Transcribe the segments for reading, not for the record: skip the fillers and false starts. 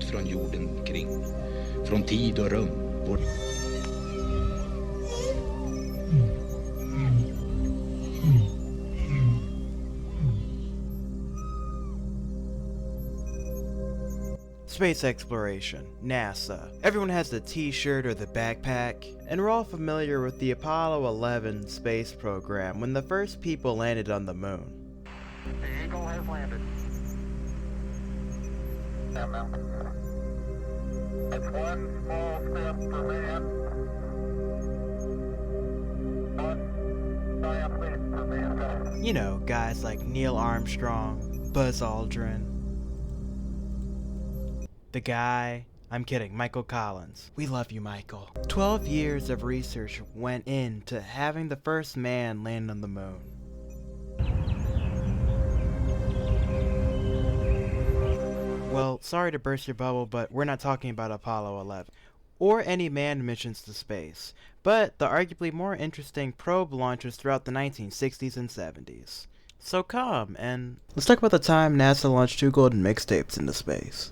från jorden kring. Från tid och rum. Space exploration, NASA. Everyone has the t-shirt or the backpack, and we're all familiar with the Apollo 11 space program when the first people landed on the moon. The Eagle has landed. It's one small step for man, one giant leap for mankind. You know, guys like Neil Armstrong, Buzz Aldrin. The guy, I'm kidding, Michael Collins. We love you, Michael. 12 years of research went into having the first man land on the moon. Well, sorry to burst your bubble, but we're not talking about Apollo 11, or any manned missions to space, but the arguably more interesting probe launches throughout the 1960s and 70s. So come, and let's talk about the time NASA launched 2 golden mixtapes into space.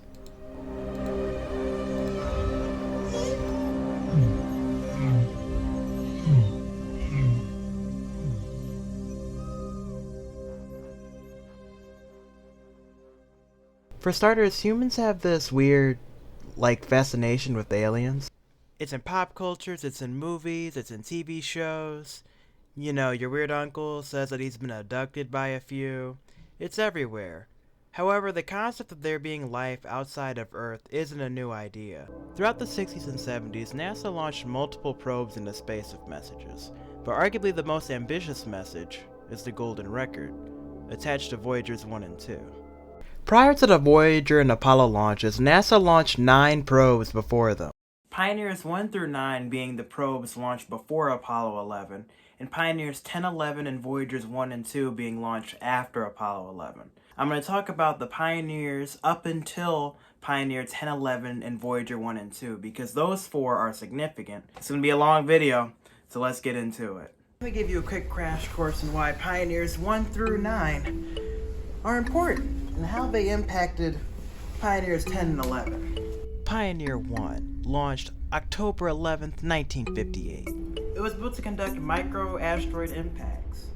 For starters, humans have this weird, fascination with aliens. It's in pop cultures, it's in movies, it's in TV shows. You know, your weird uncle says that he's been abducted by a few. It's everywhere. However, the concept of there being life outside of Earth isn't a new idea. Throughout the 60s and 70s, NASA launched multiple probes into space with messages, but arguably the most ambitious message is the Golden Record, attached to Voyagers 1 and 2. Prior to the Voyager and Apollo launches, NASA launched 9 probes before them. Pioneers 1 through 9 being the probes launched before Apollo 11, and Pioneers 10, 11, and Voyagers 1 and 2 being launched after Apollo 11. I'm going to talk about the Pioneers up until Pioneer 10, 11, and Voyager 1 and 2, because those 4 are significant. It's going to be a long video, so let's get into it. Let me give you a quick crash course on why Pioneers 1 through 9 are important and how they impacted Pioneers 10 and 11. Pioneer 1 launched October 11th, 1958. It was built to conduct micro-asteroid impacts.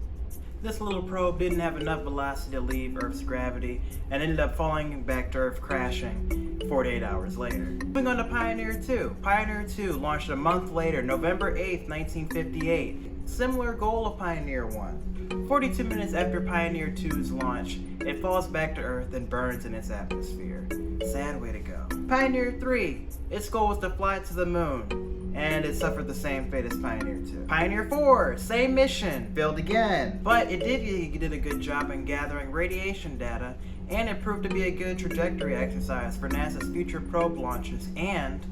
This little probe didn't have enough velocity to leave Earth's gravity and ended up falling back to Earth, crashing 48 hours later. Moving on to Pioneer 2. Pioneer 2 launched a month later, November 8th, 1958. Similar goal of Pioneer 1. 42 minutes after Pioneer 2's launch, it falls back to Earth and burns in its atmosphere. Sad way to go. Pioneer 3, its goal was to fly to the moon, and it suffered the same fate as Pioneer 2. Pioneer 4, same mission, failed again, but it did a good job in gathering radiation data, and it proved to be a good trajectory exercise for NASA's future probe launches and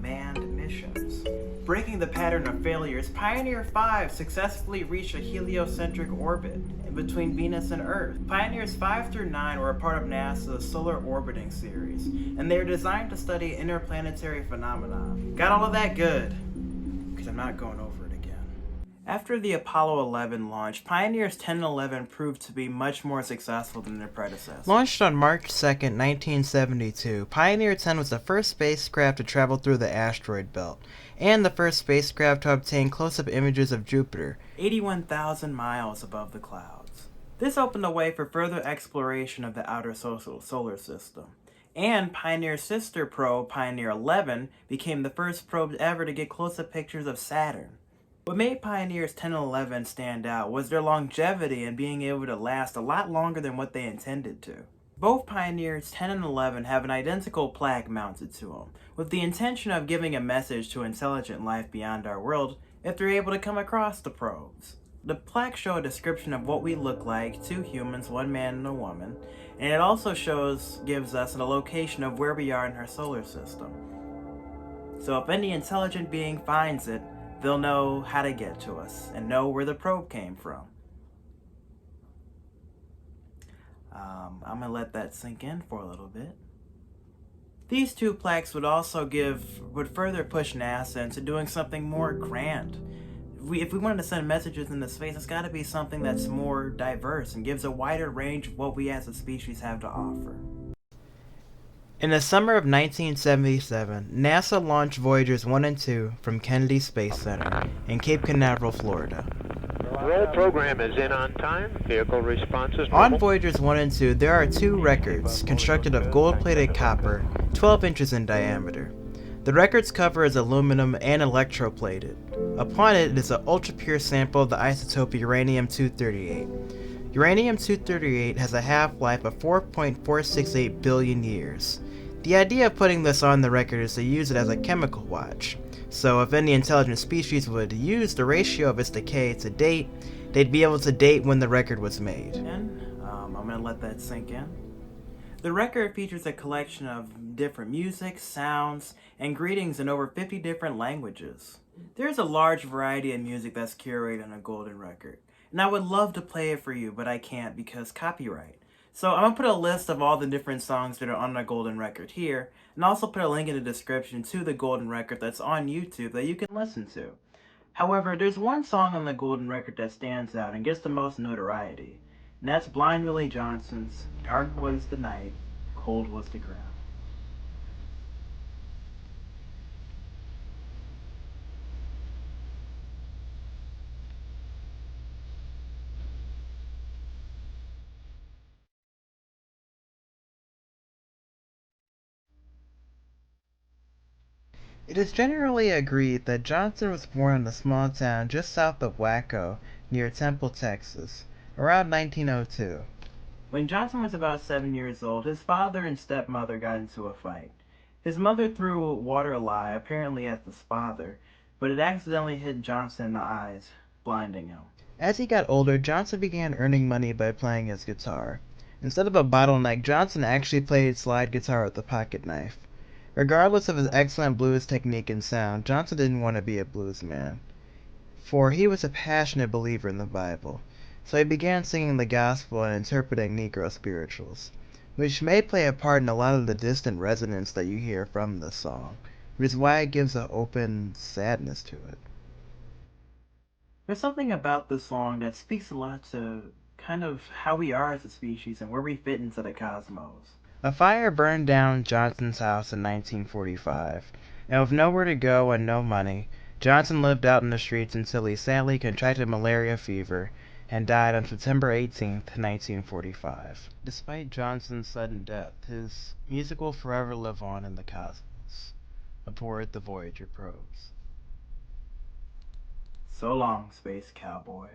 manned missions. Breaking the pattern of failures, Pioneer 5 successfully reached a heliocentric orbit in between Venus and Earth. Pioneers 5 through 9 were a part of NASA's Solar Orbiting Series, and they were designed to study interplanetary phenomena. Got all of that good, because I'm not going over it again. After the Apollo 11 launch, Pioneers 10 and 11 proved to be much more successful than their predecessors. Launched on March 2nd, 1972, Pioneer 10 was the first spacecraft to travel through the asteroid belt, and the first spacecraft to obtain close-up images of Jupiter, 81,000 miles above the clouds. This opened the way for further exploration of the outer solar system. And Pioneer's sister probe, Pioneer 11, became the first probe ever to get close-up pictures of Saturn. What made Pioneers 10 and 11 stand out was their longevity and being able to last a lot longer than what they intended to. Both Pioneers 10 and 11 have an identical plaque mounted to them, with the intention of giving a message to intelligent life beyond our world if they're able to come across the probes. The plaques show a description of what we look like, 2 humans, 1 man and a woman, and it also gives us a location of where we are in our solar system. So if any intelligent being finds it, they'll know how to get to us and know where the probe came from. I'm gonna let that sink in for a little bit. These 2 plaques would further push NASA into doing something more grand. If we wanted to send messages into space, it's gotta be something that's more diverse and gives a wider range of what we as a species have to offer. In the summer of 1977, NASA launched Voyagers 1 and 2 from Kennedy Space Center in Cape Canaveral, Florida. Roll program is in on time. Vehicle response is On normal. Voyagers 1 and 2, there are two records constructed of gold-plated copper, 12 inches in diameter. The record's cover is aluminum and electroplated. Upon it is an ultra-pure sample of the isotope uranium-238. Uranium-238 has a half-life of 4.468 billion years. The idea of putting this on the record is to use it as a chemical watch. So if any intelligent species would use the ratio of its decay to date, they'd be able to date when the record was made. I'm gonna let that sink in. The record features a collection of different music, sounds, and greetings in over 50 different languages. There's a large variety of music that's curated on a golden record, and I would love to play it for you, but I can't because copyright. So I'm gonna put a list of all the different songs that are on the golden record here, and also put a link in the description to the golden record that's on YouTube that you can listen to. However, there's one song on the golden record that stands out and gets the most notoriety, and that's Blind Willie Johnson's Dark Was the Night, Cold Was the Ground. It is generally agreed that Johnson was born in a small town just south of Waco, near Temple, Texas, around 1902. When Johnson was about 7 years old, his father and stepmother got into a fight. His mother threw water a lie, apparently at his father, but it accidentally hit Johnson in the eyes, blinding him. As he got older, Johnson began earning money by playing his guitar. Instead of a bottleneck, Johnson actually played slide guitar with a pocket knife. Regardless of his excellent blues technique and sound, Johnson didn't want to be a blues man, for he was a passionate believer in the Bible. So he began singing the gospel and interpreting Negro spirituals, which may play a part in a lot of the distant resonance that you hear from this song, which is why it gives an open sadness to it. There's something about this song that speaks a lot to kind of how we are as a species and where we fit into the cosmos. A fire burned down Johnson's house in 1945, and with nowhere to go and no money, Johnson lived out in the streets until he sadly contracted malaria fever and died on September 18, 1945. Despite Johnson's sudden death, his music will forever live on in the cosmos, aboard the Voyager probes. So long, space cowboy.